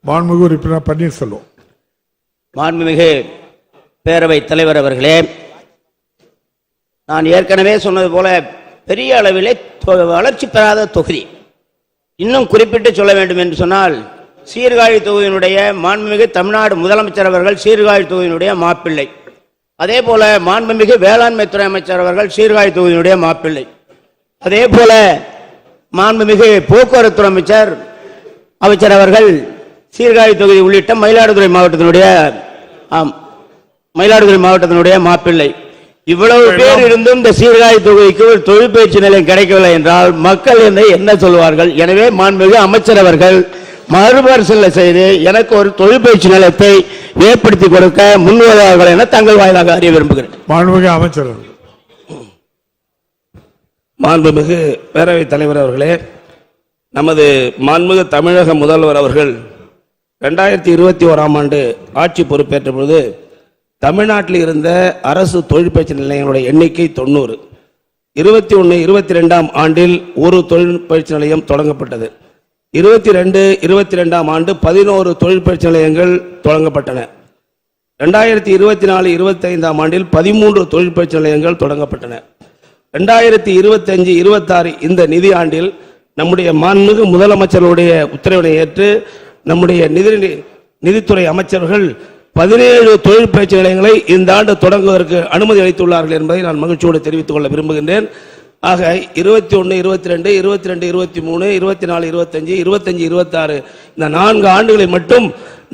மாண்புமிகு உறுப்பினர் பன்னீர்செல்வம். மாண்புமிகு பேரவை தலைவர் அவர்களே, நான் ஏற்கனவே சொன்னது போல பெரிய அளவிலே வளர்ச்சி பெறாத தொகுதி. இன்னும் குறிப்பிட்டு சொல்ல வேண்டும் என்று சொன்னால், சீர்காழி தொகுதியினுடைய மாண்புமிகு தமிழ்நாடு முதலமைச்சர் அவர்கள் சீர்காழி தொகுதியினுடைய மாப்பிள்ளை. அதே போல மாண்புமிகு வேளாண்மை துறை அமைச்சர் அவர்கள் சீர்காழி தொகுதியினுடைய மாப்பிள்ளை. அதே போல மாண்புமிகு போக்குவரத்து அமைச்சர் அவர்கள் சீர்காழி தொகுதி உள்ளிட்ட மயிலாடுதுறை மாவட்டத்தினுடைய மாப்பிள்ளை. இவ்வளவு பேர் இருந்தும் இந்த சீர்காழி தொகுதிக்கு ஒரு தொழிற்பயிற்சி நிலையம் கிடைக்கவில்லை என்றால் மக்கள் என்ன சொல்வார்கள்? எனவே மாண்புமிகு அமைச்சர் அவர்கள் மறுபரிசீலனை செய்து எனக்கு ஒரு தொழிற்பயிற்சி நிலையத்தை ஏற்படுத்தி கொடுக்க முன்வருவார்கள் என தங்கள் வாயிலாக அறிய விரும்புகிறேன். மாண்புமிகு அமைச்சர். மாண்புமிகு பேரவைத் தலைவர் அவர்களே, நமது மாண்புமிகு தமிழக முதல்வர் அவர்கள் 2021ஆம் ஆண்டு ஆட்சி பொறுப்பேற்ற பொழுது தமிழ்நாட்டில் இருந்த அரசு தொழிற்பயிற்சி நிலையங்களுடைய எண்ணிக்கை 90. 21-22ஆம் ஆண்டில் ஒரு தொழிற்பயிற்சி நிலையம் தொடங்கப்பட்டது. 22-22ஆம் ஆண்டு 11 தொழிற்பயிற்சி நிலையங்கள் தொடங்கப்பட்டன. 2024-25ஆம் ஆண்டில் 13 தொழிற்பயிற்சி நிலையங்கள் தொடங்கப்பட்டன. 2025-26 இந்த நிதி ஆண்டில் நம்முடைய மாண்புமிகு முதலமைச்சருடைய உத்தரவினை ஏற்று நம்முடைய நிதித்துறை அமைச்சர்கள் 17 தொழிற்பயிற்சி நிலையங்களை இந்த ஆண்டு தொடங்குவதற்கு அனுமதி அளித்துள்ளார்கள் என்பதை நான் மகிழ்ச்சியோடு தெரிவித்துக் கொள்ள விரும்புகின்றேன். ஆக 21-22, 22-23, 24-25, 25-26 இந்த 4 ஆண்டுகளில் மட்டும்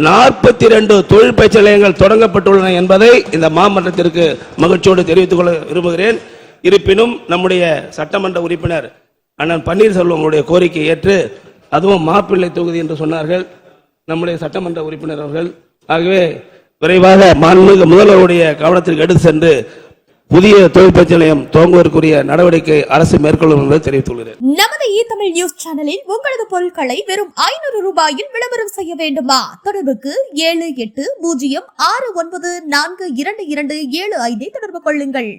42 தொழிற்பயிற்சி நிலையங்கள் தொடங்கப்பட்டுள்ளன என்பதை இந்த மாமன்றத்திற்கு மகிழ்ச்சியோடு தெரிவித்துக் கொள்ள விரும்புகிறேன். இருப்பினும் நம்முடைய சட்டமன்ற உறுப்பினர் அண்ணன் பன்னீர்செல்வம் கோரிக்கை ஏற்று, அதுவும் மாப்பிள்ளை தொகுதி என்று சொன்னார்கள் நம்முடைய சட்டமன்ற உறுப்பினர் அவர்கள். ஆகவே விரைவாக மாண்புமிகு முதல்வருடைய கவனத்திற்கு எடுத்து சென்று புதிய தொழிற்பயிற்சி நிலையம் துவங்குவதற்குரிய நடவடிக்கை அரசு மேற்கொள்ளும் என்பதை தெரிவித்துள்ளேன். நமது இ-தமிழ் நியூஸ் சேனலில் உங்களது பொருட்களை வெறும் 500 ரூபாயில் விளம்பரம் செய்ய வேண்டுமா? தொடர்புக்கு 7806942275 தொடர்பு கொள்ளுங்கள்.